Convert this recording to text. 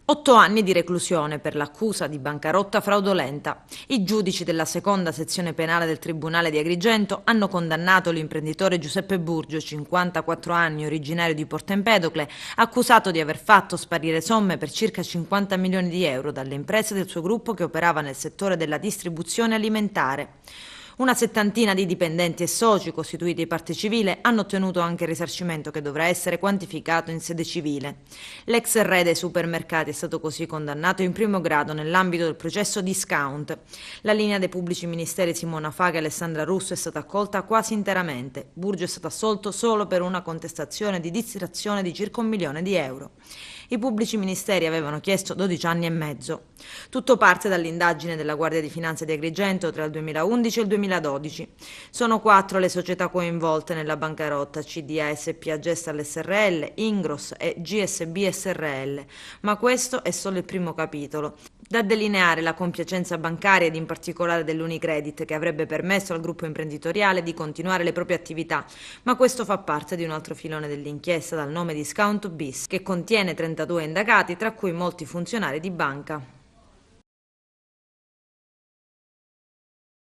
8 anni di reclusione per l'accusa di bancarotta fraudolenta. I giudici della seconda sezione penale del Tribunale di Agrigento hanno condannato l'imprenditore Giuseppe Burgio, 54 anni, originario di Porto Empedocle, accusato di aver fatto sparire somme per circa 50 milioni di euro dalle imprese del suo gruppo che operava nel settore della distribuzione alimentare. Una settantina di dipendenti e soci costituiti di parte civile hanno ottenuto anche il risarcimento che dovrà essere quantificato in sede civile. L'ex re dei supermercati è stato così condannato in primo grado nell'ambito del processo discount. La linea dei pubblici ministeri Simona Faga e Alessandra Russo è stata accolta quasi interamente. Burgio è stato assolto solo per una contestazione di distrazione di circa 1 milione di euro. I pubblici ministeri avevano chiesto 12 anni e mezzo. Tutto parte dall'indagine della Guardia di Finanza di Agrigento tra il 2011 e il 2012. Sono 4 le società coinvolte nella bancarotta: CDA SPA Gestal SRL, Ingros e GSB SRL, ma questo è solo il primo capitolo. Da delineare la compiacenza bancaria ed in particolare dell'Unicredit, che avrebbe permesso al gruppo imprenditoriale di continuare le proprie attività, ma questo fa parte di un altro filone dell'inchiesta dal nome Discount Bis, che contiene 32 indagati, tra cui molti funzionari di banca.